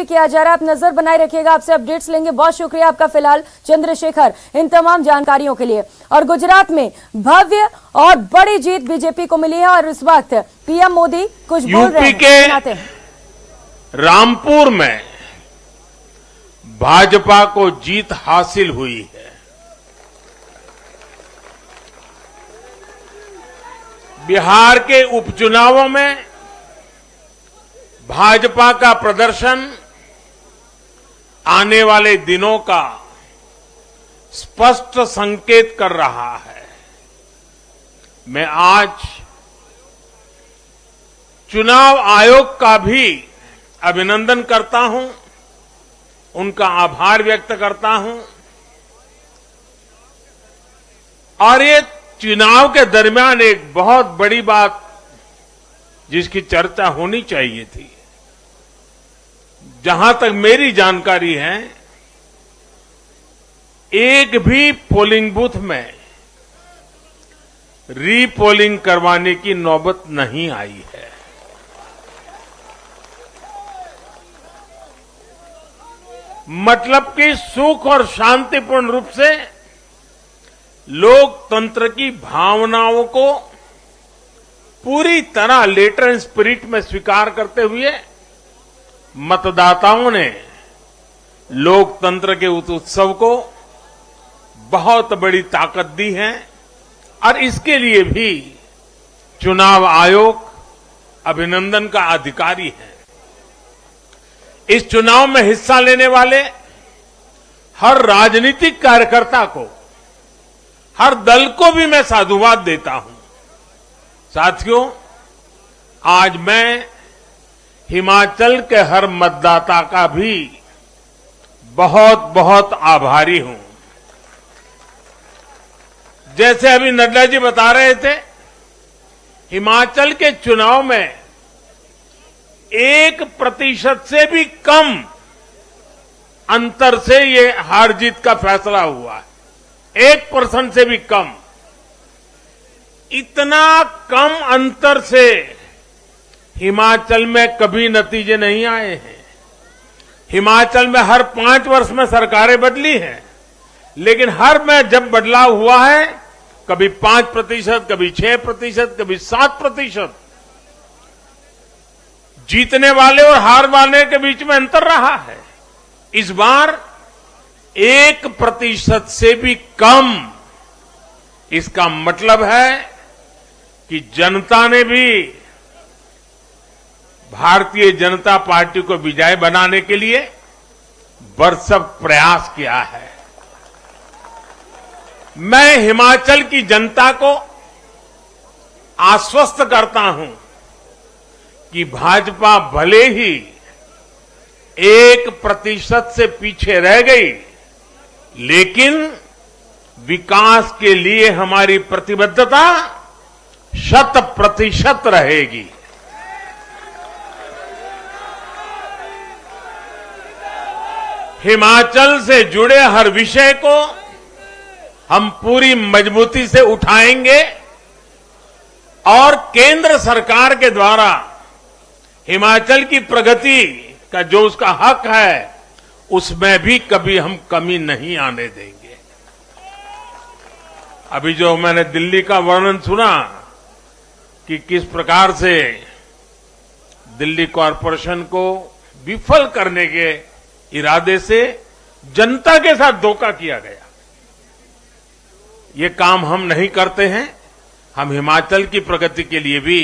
भी किया जा रहा है। आप नजर बनाए रखिएगा, आपसे अपडेट्स लेंगे। बहुत शुक्रिया आपका फिलहाल चंद्रशेखर इन तमाम जानकारियों के लिए। और गुजरात में भव्य और बड़ी जीत बीजेपी को मिली है और इस वक्त पीएम मोदी कुछ बोल रहे हैं। यूपी के रामपुर में भाजपा को जीत हासिल हुई है। बिहार के उपचुनावों में भाजपा का प्रदर्शन आने वाले दिनों का स्पष्ट संकेत कर रहा है। मैं आज चुनाव आयोग का भी अभिनंदन करता हूं, उनका आभार व्यक्त करता हूं। और ये चुनाव के दरमियान एक बहुत बड़ी बात जिसकी चर्चा होनी चाहिए थी, जहां तक मेरी जानकारी है, एक भी पोलिंग बूथ में रीपोलिंग करवाने की नौबत नहीं आई है। मतलब कि सुख और शांतिपूर्ण रूप से लोकतंत्र की भावनाओं को पूरी तरह लेटर एंड स्पिरिट में स्वीकार करते हुए मतदाताओं ने लोकतंत्र के उस उत्सव को बहुत बड़ी ताकत दी है। और इसके लिए भी चुनाव आयोग अभिनंदन का अधिकारी है। इस चुनाव में हिस्सा लेने वाले हर राजनीतिक कार्यकर्ता को, हर दल को भी मैं साधुवाद देता हूं। साथियों, आज मैं हिमाचल के हर मतदाता का भी बहुत बहुत आभारी हूं। जैसे अभी नड्डा जी बता रहे थे, हिमाचल के चुनाव में 1% से भी कम अंतर से ये हार जीत का फैसला हुआ है। 1% से भी कम। इतना कम अंतर से हिमाचल में कभी नतीजे नहीं आए हैं। हिमाचल में हर 5 वर्ष में सरकारें बदली हैं, लेकिन हर में जब बदलाव हुआ है, कभी 5%, कभी 6%, कभी 7%। जीतने वाले और हार वाले के बीच में अंतर रहा है। इस बार 1% से भी कम। इसका मतलब है कि जनता ने भी भारतीय जनता पार्टी को विजयी बनाने के लिए भरसक प्रयास किया है। मैं हिमाचल की जनता को आश्वस्त करता हूं कि भाजपा भले ही 1% से पीछे रह गई, लेकिन विकास के लिए हमारी प्रतिबद्धता 100% रहेगी। हिमाचल से जुड़े हर विषय को हम पूरी मजबूती से उठाएंगे और केंद्र सरकार के द्वारा हिमाचल की प्रगति का जो उसका हक है, उसमें भी कभी हम कमी नहीं आने देंगे। अभी जो मैंने दिल्ली का वर्णन सुना कि किस प्रकार से दिल्ली कॉरपोरेशन को विफल करने के इरादे से जनता के साथ धोखा किया गया, ये काम हम नहीं करते हैं। हम हिमाचल की प्रगति के लिए भी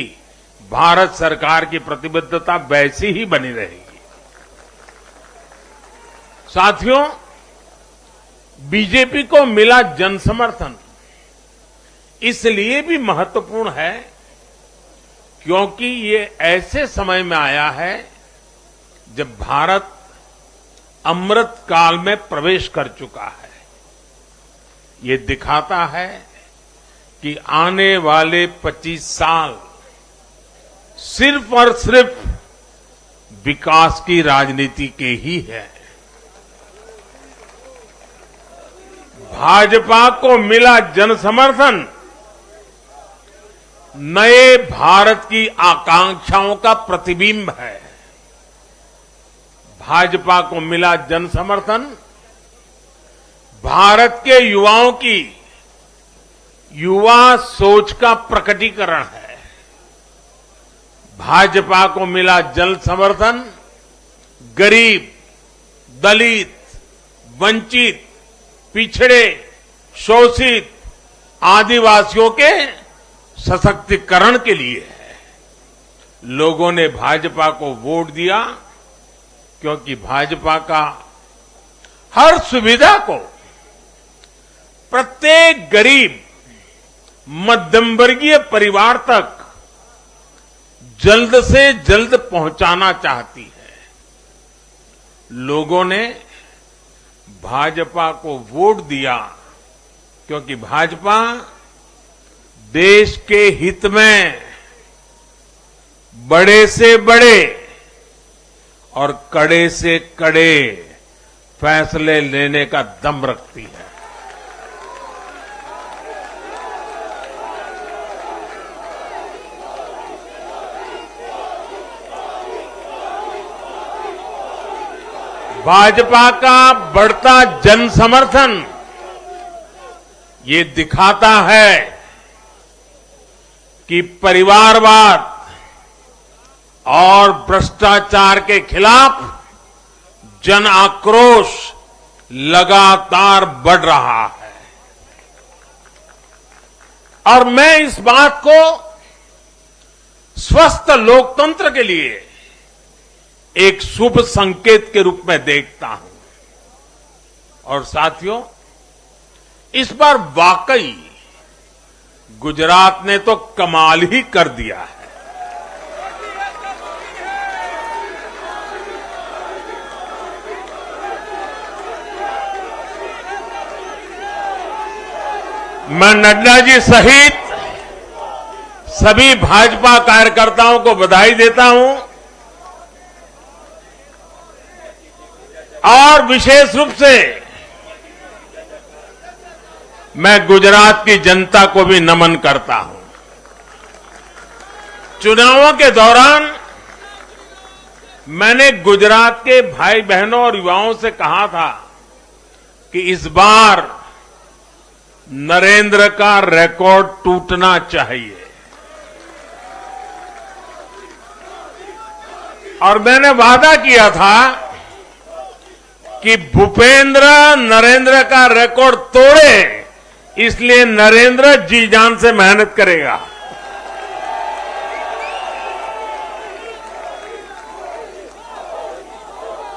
भारत सरकार की प्रतिबद्धता वैसी ही बनी रहेगी। साथियों, बीजेपी को मिला जन समर्थन इसलिए भी महत्वपूर्ण है क्योंकि ये ऐसे समय में आया है जब भारत अमृत काल में प्रवेश कर चुका है। ये दिखाता है कि आने वाले 25 साल सिर्फ और सिर्फ विकास की राजनीति के ही है। भाजपा को मिला जन समर्थन नए भारत की आकांक्षाओं का प्रतिबिंब है। भाजपा को मिला जन समर्थन भारत के युवाओं की युवा सोच का प्रकटीकरण है। भाजपा को मिला जन समर्थन गरीब, दलित, वंचित, पिछड़े, शोषित, आदिवासियों के सशक्तिकरण के लिए है। लोगों ने भाजपा को वोट दिया क्योंकि भाजपा का हर सुविधा को प्रत्येक गरीब, मध्यम वर्गीय परिवार तक जल्द से जल्द पहुंचाना चाहती है। लोगों ने भाजपा को वोट दिया क्योंकि भाजपा देश के हित में बड़े से बड़े और कड़े से कड़े फैसले लेने का दम रखती है। भाजपा का बढ़ता जन समर्थन ये दिखाता है कि परिवारवाद और भ्रष्टाचार के खिलाफ जन आक्रोश लगातार बढ़ रहा है। और मैं इस बात को स्वस्थ लोकतंत्र के लिए एक शुभ संकेत के रूप में देखता हूं। और साथियों, इस बार वाकई गुजरात ने तो कमाल ही कर दिया है। मैं नड्डा जी सहित सभी भाजपा कार्यकर्ताओं को बधाई देता हूं और विशेष रूप से मैं गुजरात की जनता को भी नमन करता हूं। चुनावों के दौरान मैंने गुजरात के भाई बहनों और युवाओं से कहा था कि इस बार नरेंद्र का रिकॉर्ड टूटना चाहिए। और मैंने वादा किया था कि भूपेंद्र नरेंद्र का रिकॉर्ड तोड़े, इसलिए नरेंद्र जी जान से मेहनत करेगा।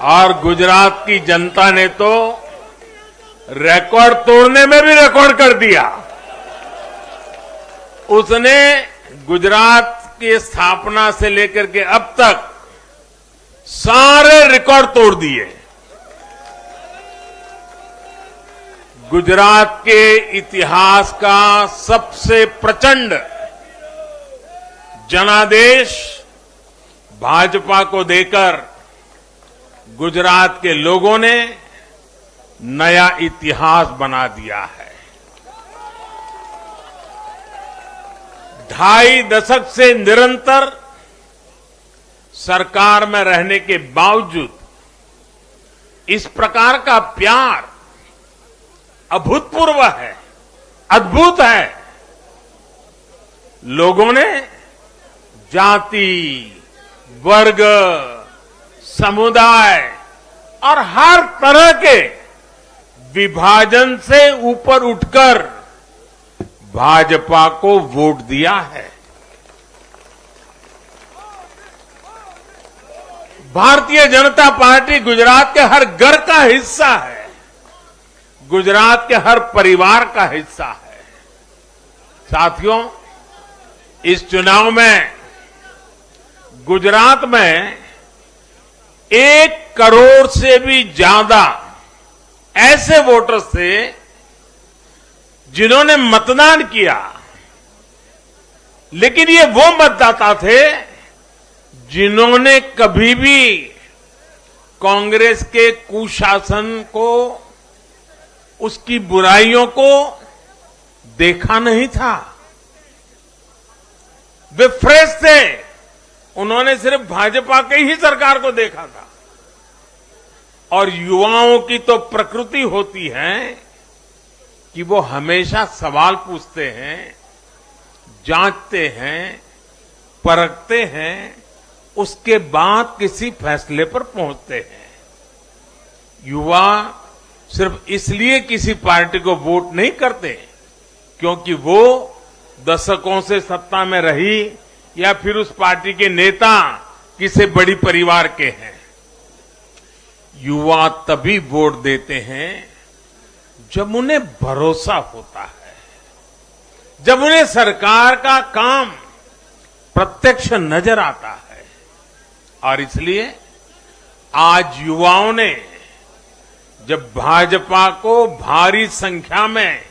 और गुजरात की जनता ने तो रिकॉर्ड तोड़ने में भी रिकॉर्ड कर दिया। उसने गुजरात की स्थापना से लेकर के अब तक सारे रिकॉर्ड तोड़ दिए। गुजरात के इतिहास का सबसे प्रचंड जनादेश भाजपा को देकर गुजरात के लोगों ने नया इतिहास बना दिया है। 2.5 दशक से निरंतर सरकार में रहने के बावजूद इस प्रकार का प्यार अभूतपूर्व है, अद्भुत है। लोगों ने जाति, वर्ग, समुदाय और हर तरह के विभाजन से ऊपर उठकर भाजपा को वोट दिया है। भारतीय जनता पार्टी गुजरात के हर घर का हिस्सा है, गुजरात के हर परिवार का हिस्सा है। साथियों, इस चुनाव में गुजरात में 1 करोड़ से भी ज्यादा ऐसे वोटर्स थे जिन्होंने मतदान किया, लेकिन ये वो मतदाता थे जिन्होंने कभी भी कांग्रेस के कुशासन को, उसकी बुराइयों को देखा नहीं था। वे फ्रेश थे, उन्होंने सिर्फ भाजपा की ही सरकार को देखा था। और युवाओं की तो प्रकृति होती है कि वो हमेशा सवाल पूछते हैं, जांचते हैं, परखते हैं, उसके बाद किसी फैसले पर पहुंचते हैं। युवा सिर्फ इसलिए किसी पार्टी को वोट नहीं करते क्योंकि वो दशकों से सत्ता में रही या फिर उस पार्टी के नेता किसी बड़ी परिवार के हैं। युवा तभी वोट देते हैं जब उन्हें भरोसा होता है, जब उन्हें सरकार का काम प्रत्यक्ष नजर आता है। और इसलिए आज युवाओं ने जब भाजपा को भारी संख्या में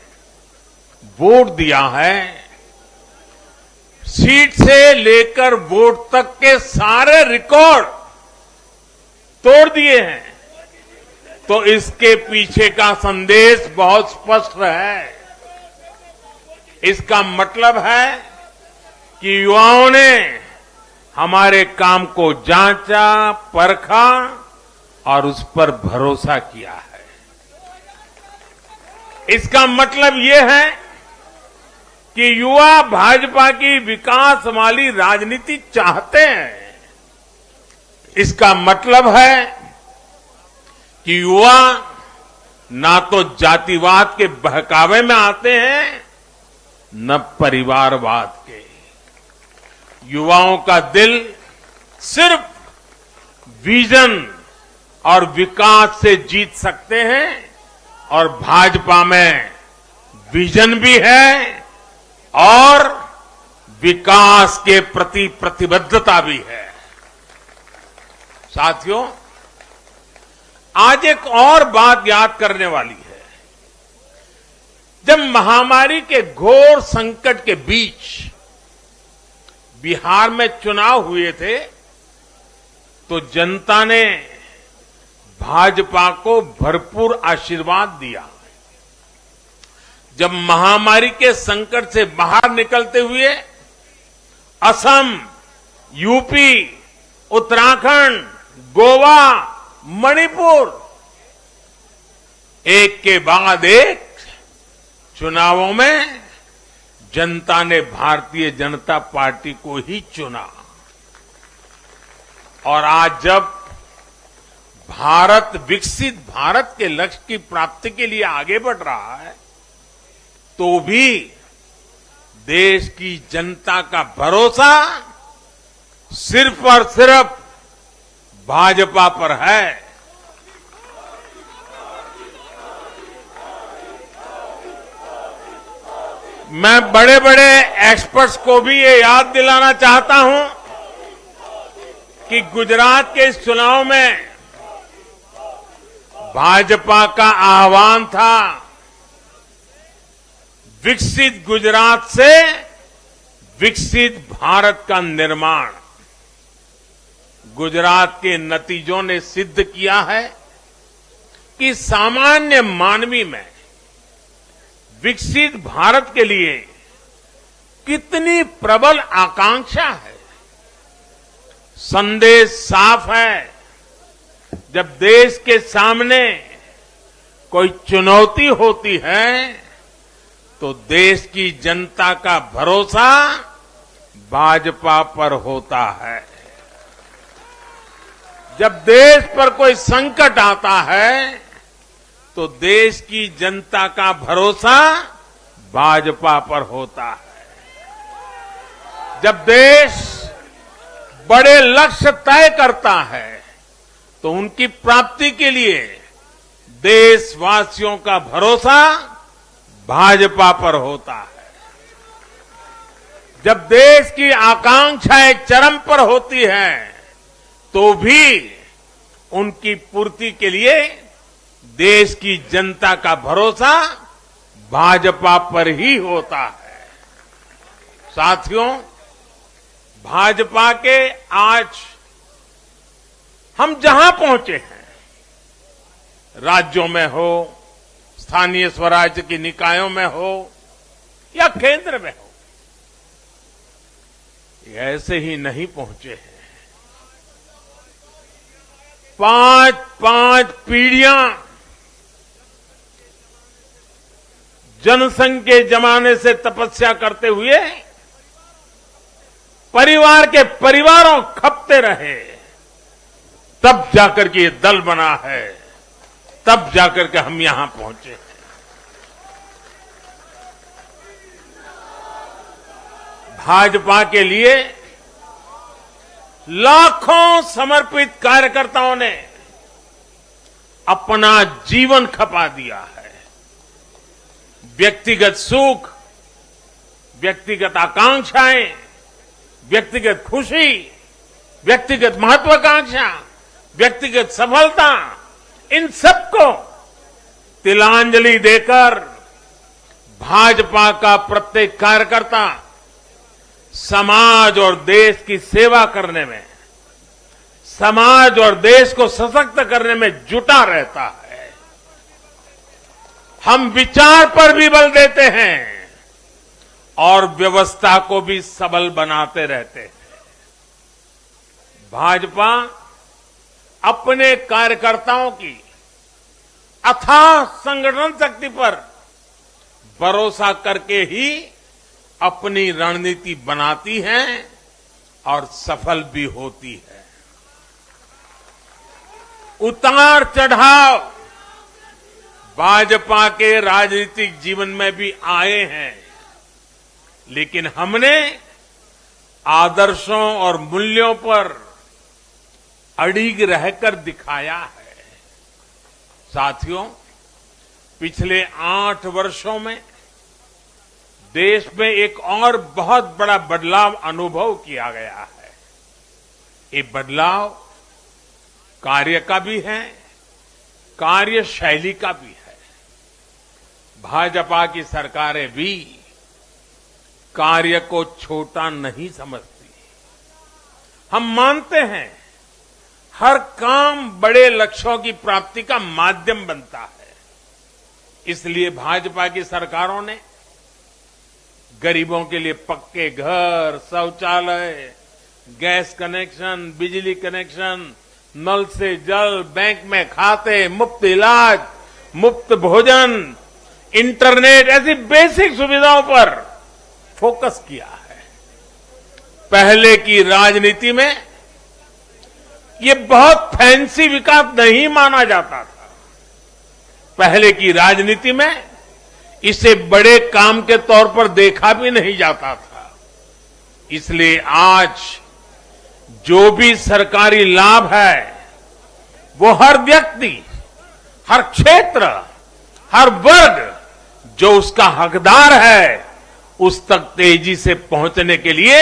वोट दिया है, सीट से लेकर वोट तक के सारे रिकॉर्ड तोड़ दिए हैं, तो इसके पीछे का संदेश बहुत स्पष्ट है। इसका मतलब है कि युवाओं ने हमारे काम को जांचा, परखा और उस पर भरोसा किया है। इसका मतलब यह है कि युवा भाजपा की विकास वाली राजनीति चाहते हैं। इसका मतलब है कि युवा ना तो जातिवाद के बहकावे में आते हैं, न परिवारवाद के। युवाओं का दिल सिर्फ विजन और विकास से जीत सकते हैं, और भाजपा में विजन भी है और विकास के प्रति प्रतिबद्धता भी है। साथियों, आज एक और बात याद करने वाली है। जब महामारी के घोर संकट के बीच बिहार में चुनाव हुए थे, तो जनता ने भाजपा को भरपूर आशीर्वाद दिया। जब महामारी के संकट से बाहर निकलते हुए असम, यूपी, उत्तराखंड, गोवा, मणिपुर एक के बाद एक चुनावों में जनता ने भारतीय जनता पार्टी को ही चुना। और आज जब भारत विकसित भारत के लक्ष्य की प्राप्ति के लिए आगे बढ़ रहा है, तो भी देश की जनता का भरोसा सिर्फ और सिर्फ भाजपा पर है। मैं बड़े बड़े एक्सपर्ट्स को भी ये याद दिलाना चाहता हूं कि गुजरात के इस चुनाव में भाजपा का आह्वान था, विकसित गुजरात से विकसित भारत का निर्माण। गुजरात के नतीजों ने सिद्ध किया है कि सामान्य मानवी में विकसित भारत के लिए कितनी प्रबल आकांक्षा है। संदेश साफ है, जब देश के सामने कोई चुनौती होती है, तो देश की जनता का भरोसा भाजपा पर होता है। जब देश पर कोई संकट आता है, तो देश की जनता का भरोसा भाजपा पर होता है। जब देश बड़े लक्ष्य तय करता है, तो उनकी प्राप्ति के लिए देशवासियों का भरोसा भाजपा पर होता है। जब देश की आकांक्षाएं चरम पर होती हैं, तो भी उनकी पूर्ति के लिए देश की जनता का भरोसा भाजपा पर ही होता है। साथियों, भाजपा के आज हम जहां पहुंचे हैं, राज्यों में हो, स्थानीय स्वराज्य की निकायों में हो या केंद्र में हो, ये ऐसे ही नहीं पहुंचे हैं। 5 पीढ़ियां जनसंघ के जमाने से तपस्या करते हुए परिवार के परिवारों खपते रहे, तब जाकर के ये दल बना है, तब जाकर के हम यहां पहुंचे हैं। भाजपा के लिए लाखों समर्पित कार्यकर्ताओं ने अपना जीवन खपा दिया है। व्यक्तिगत सुख, व्यक्तिगत आकांक्षाएं, व्यक्तिगत खुशी, व्यक्तिगत महत्वाकांक्षा, व्यक्तिगत सफलता, इन सबको तिलांजलि देकर भाजपा का प्रत्येक कार्यकर्ता समाज और देश की सेवा करने में, समाज और देश को सशक्त करने में जुटा रहता है। हम विचार पर भी बल देते हैं और व्यवस्था को भी सबल बनाते रहते हैं। भाजपा अपने कार्यकर्ताओं की अथाह संगठन शक्ति पर भरोसा करके ही अपनी रणनीति बनाती है और सफल भी होती है। उतार चढ़ाव भाजपा के राजनीतिक जीवन में भी आए हैं, लेकिन हमने आदर्शों और मूल्यों पर अड़िग रहकर दिखाया है। साथियों, पिछले 8 वर्षों में देश में एक और बहुत बड़ा बदलाव अनुभव किया गया है। ये बदलाव कार्य का भी है, कार्यशैली का भी है। भाजपा की सरकारें भी कार्य को छोटा नहीं समझती। हम मानते हैं हर काम बड़े लक्ष्यों की प्राप्ति का माध्यम बनता है। इसलिए भाजपा की सरकारों ने गरीबों के लिए पक्के घर, शौचालय, गैस कनेक्शन, बिजली कनेक्शन, नल से जल, बैंक में खाते, मुफ्त इलाज, मुफ्त भोजन, इंटरनेट, ऐसी बेसिक सुविधाओं पर फोकस किया है। पहले की राजनीति में ये बहुत फैंसी विकास नहीं माना जाता था। पहले की राजनीति में इसे बड़े काम के तौर पर देखा भी नहीं जाता था। इसलिए आज जो भी सरकारी लाभ है वो हर व्यक्ति, हर क्षेत्र, हर वर्ग जो उसका हकदार है उस तक तेजी से पहुंचने के लिए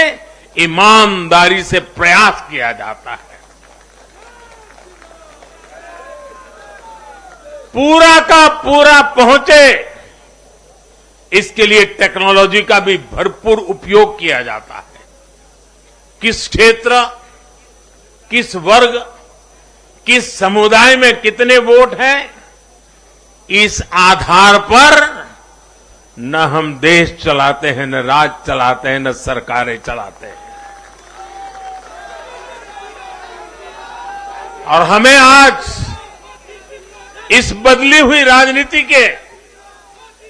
ईमानदारी से प्रयास किया जाता है। पूरा का पूरा पहुंचे, इसके लिए टेक्नोलॉजी का भी भरपूर उपयोग किया जाता है। किस क्षेत्र, किस वर्ग, किस समुदाय में कितने वोट हैं, इस आधार पर न हम देश चलाते हैं, न राज चलाते हैं, न सरकारें चलाते हैं। और हमें आज इस बदली हुई राजनीति के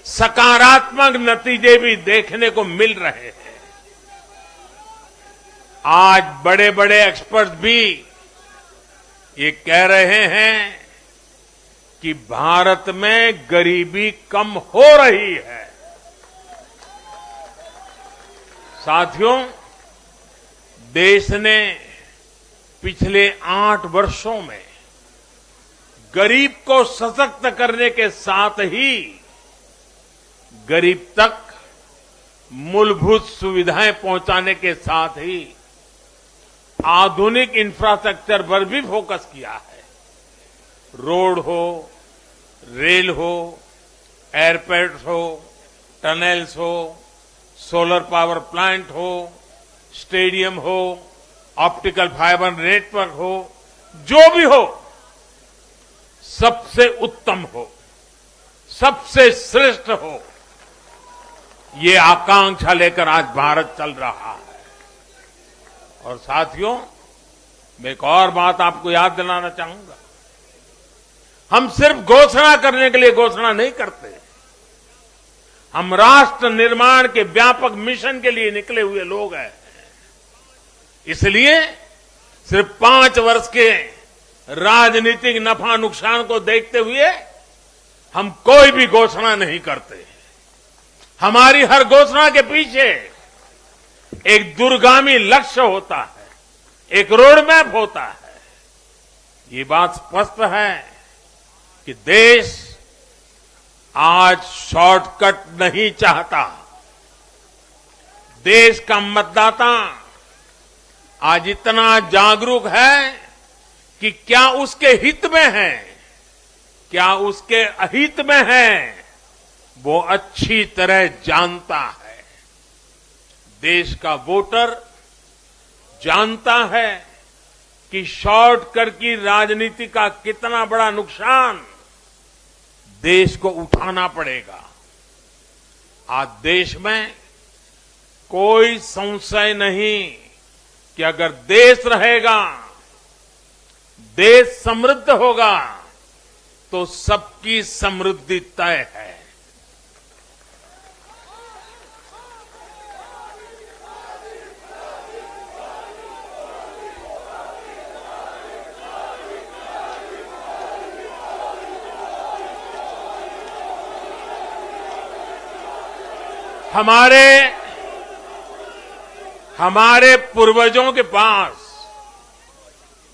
सकारात्मक नतीजे भी देखने को मिल रहे हैं। आज बड़े बड़े एक्सपर्ट भी ये कह रहे हैं कि भारत में गरीबी कम हो रही है। साथियों, देश ने पिछले 8 वर्षों में गरीब को सशक्त करने के साथ ही गरीब तक मूलभूत सुविधाएं पहुंचाने के साथ ही आधुनिक इंफ्रास्ट्रक्चर पर भी फोकस किया है। रोड हो, रेल हो, एयरपोर्ट हो, टनल्स हो, सोलर पावर प्लांट हो, स्टेडियम हो, ऑप्टिकल फाइबर नेटवर्क हो, जो भी हो, सबसे उत्तम हो, सबसे श्रेष्ठ हो, ये आकांक्षा लेकर आज भारत चल रहा है। और साथियों, मैं एक और बात आपको याद दिलाना चाहूंगा। हम सिर्फ घोषणा करने के लिए घोषणा नहीं करते, हम राष्ट्र निर्माण के व्यापक मिशन के लिए निकले हुए लोग हैं। इसलिए सिर्फ 5 वर्ष के राजनीतिक नफा नुकसान को देखते हुए हम कोई भी घोषणा नहीं करते। हमारी हर घोषणा के पीछे एक दूरगामी लक्ष्य होता है, एक रोड मैप होता है। ये बात स्पष्ट है कि देश आज शॉर्टकट नहीं चाहता। देश का मतदाता आज इतना जागरूक है कि क्या उसके हित में है, क्या उसके अहित में है, वो अच्छी तरह जानता है। देश का वोटर जानता है कि शॉर्टकट की राजनीति का कितना बड़ा नुकसान देश को उठाना पड़ेगा। आज देश में कोई संशय नहीं कि अगर देश रहेगा, देश समृद्ध होगा, तो सबकी समृद्धि तय है। हमारे पूर्वजों के पास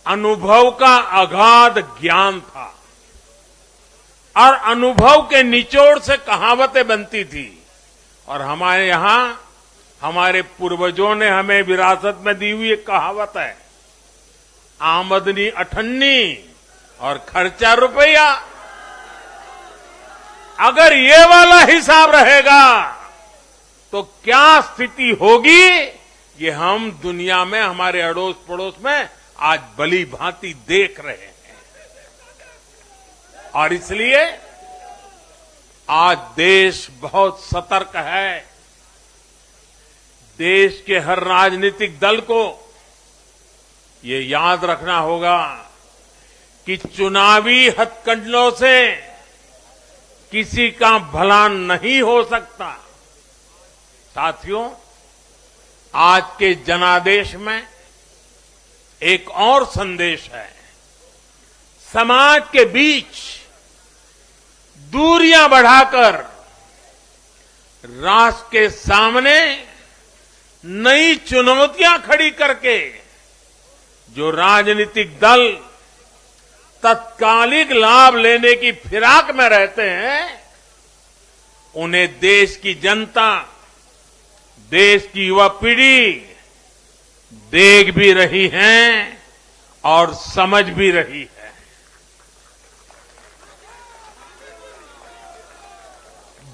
अनुभव का अगाध ज्ञान था और अनुभव के निचोड़ से कहावतें बनती थी। और हमारे यहां हमारे पूर्वजों ने हमें विरासत में दी हुई एक कहावत है, आमदनी अठन्नी और खर्चा रुपया। अगर ये वाला हिसाब रहेगा तो क्या स्थिति होगी, ये हम दुनिया में हमारे अड़ोस पड़ोस में आज भली भांति देख रहे हैं। और इसलिए आज देश बहुत सतर्क है। देश के हर राजनीतिक दल को ये याद रखना होगा कि चुनावी हथकंडों से किसी का भला नहीं हो सकता। साथियों, आज के जनादेश में एक और संदेश है। समाज के बीच दूरियां बढ़ाकर राष्ट्र के सामने नई चुनौतियां खड़ी करके जो राजनीतिक दल तत्कालिक लाभ लेने की फिराक में रहते हैं, उन्हें देश की जनता, देश की युवा पीढ़ी देख भी रही है और समझ भी रही है।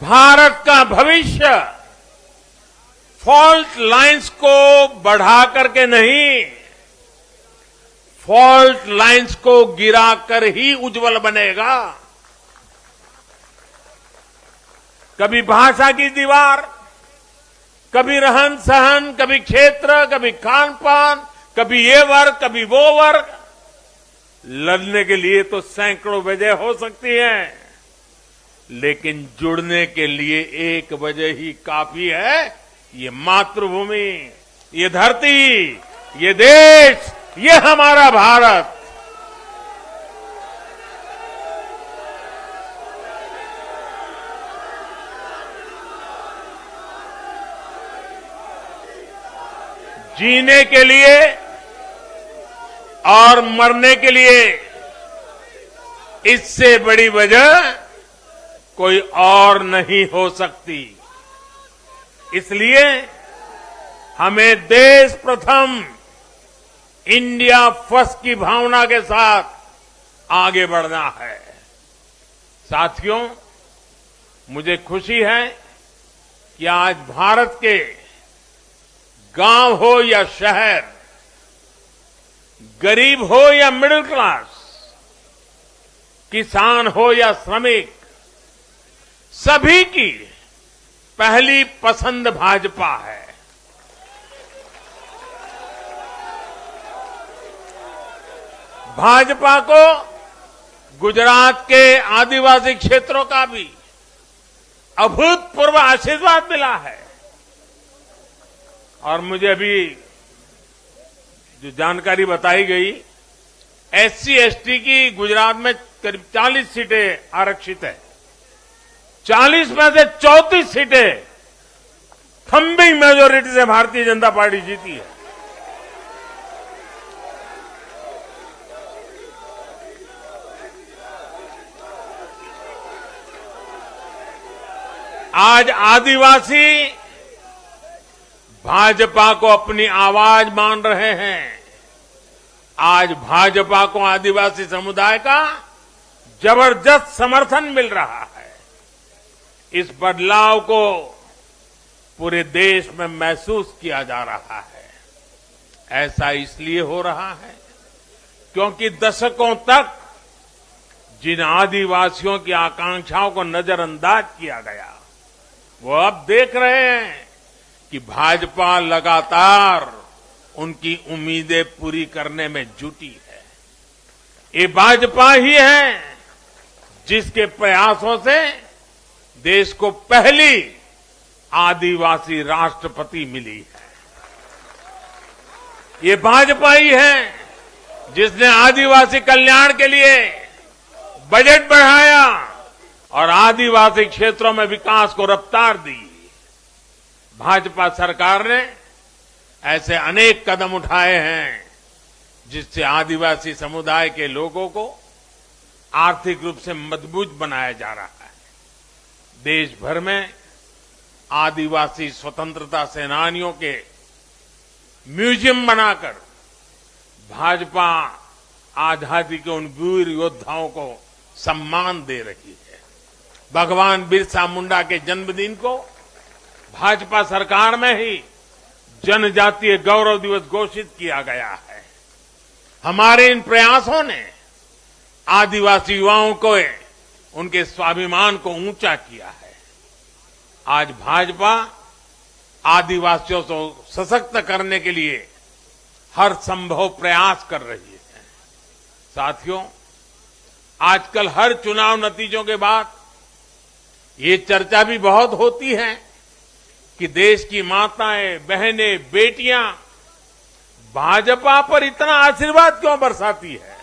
भारत का भविष्य फॉल्ट लाइंस को बढ़ा करके नहीं, फॉल्ट लाइंस को गिराकर ही उज्जवल बनेगा। कभी भाषा की दीवार, कभी रहन सहन, कभी क्षेत्र, कभी खान पान, कभी ये वर्ग, कभी वो वर्ग। लड़ने के लिए तो सैकड़ों वजह हो सकती हैं, लेकिन जुड़ने के लिए एक वजह ही काफी है, ये मातृभूमि, ये धरती, ये देश, ये हमारा भारत। जीने के लिए और मरने के लिए इससे बड़ी वजह कोई और नहीं हो सकती। इसलिए हमें देश प्रथम, इंडिया फर्स्ट की भावना के साथ आगे बढ़ना है। साथियों, मुझे खुशी है कि आज भारत के गांव हो या शहर, गरीब हो या मिडिल क्लास, किसान हो या श्रमिक, सभी की पहली पसंद भाजपा है। भाजपा को गुजरात के आदिवासी क्षेत्रों का भी अभूतपूर्व आशीर्वाद मिला है। और मुझे अभी जो जानकारी बताई गई, एससी एसटी की गुजरात में करीब 40 सीटें आरक्षित है। 40 में से 34 सीटें थम्बिंग मेजोरिटी से भारतीय जनता पार्टी जीती है। आज आदिवासी भाजपा को अपनी आवाज मान रहे हैं। आज भाजपा को आदिवासी समुदाय का जबरदस्त समर्थन मिल रहा है। इस बदलाव को पूरे देश में महसूस किया जा रहा है। ऐसा इसलिए हो रहा है क्योंकि दशकों तक जिन आदिवासियों की आकांक्षाओं को नजरअंदाज किया गया, वो अब देख रहे हैं कि भाजपा लगातार उनकी उम्मीदें पूरी करने में जुटी है। ये भाजपा ही है जिसके प्रयासों से देश को पहली आदिवासी राष्ट्रपति मिली है। ये भाजपा ही है जिसने आदिवासी कल्याण के लिए बजट बढ़ाया और आदिवासी क्षेत्रों में विकास को रफ्तार दी। भाजपा सरकार ने ऐसे अनेक कदम उठाए हैं जिससे आदिवासी समुदाय के लोगों को आर्थिक रूप से मजबूत बनाया जा रहा है। देश भर में आदिवासी स्वतंत्रता सेनानियों के म्यूजियम बनाकर भाजपा आजादी के उन वीर योद्धाओं को सम्मान दे रही है। भगवान बिरसा मुंडा के जन्मदिन को भाजपा सरकार में ही जनजातीय गौरव दिवस घोषित किया गया है। हमारे इन प्रयासों ने आदिवासी युवाओं को उनके स्वाभिमान को ऊंचा किया है। आज भाजपा आदिवासियों को सशक्त करने के लिए हर संभव प्रयास कर रही है। साथियों, आजकल हर चुनाव नतीजों के बाद ये चर्चा भी बहुत होती है कि देश की माताएं, बहनें, बेटियां भाजपा पर इतना आशीर्वाद क्यों बरसाती है।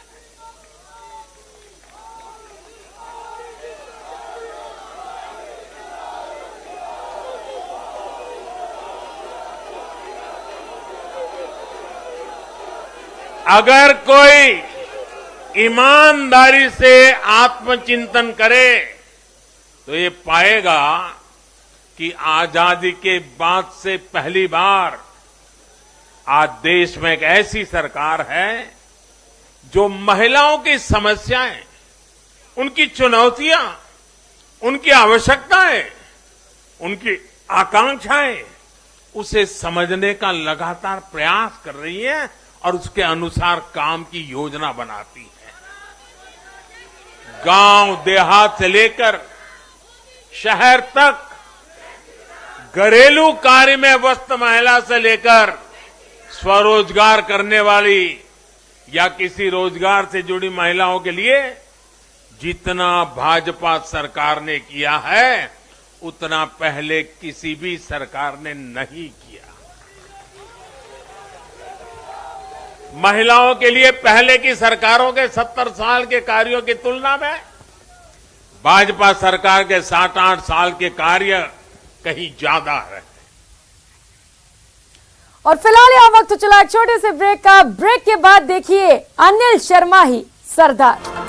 अगर कोई ईमानदारी से आत्मचिंतन करे तो ये पाएगा कि आजादी के बाद से पहली बार आज देश में एक ऐसी सरकार है जो महिलाओं की समस्याएं, उनकी चुनौतियां, उनकी आवश्यकताएं, उनकी आकांक्षाएं, उसे समझने का लगातार प्रयास कर रही है और उसके अनुसार काम की योजना बनाती है। गांव देहात से लेकर शहर तक, घरेलू कार्य में व्यस्त महिला से लेकर स्वरोजगार करने वाली या किसी रोजगार से जुड़ी महिलाओं के लिए जितना भाजपा सरकार ने किया है, उतना पहले किसी भी सरकार ने नहीं किया। महिलाओं के लिए पहले की सरकारों के 70 साल के कार्यों की तुलना में भाजपा सरकार के 7-8 साल के कार्य कहीं ज्यादा है। और फिलहाल यह वक्त चला एक छोटे से ब्रेक का। ब्रेक के बाद देखिए अनिल शर्मा ही सरदार।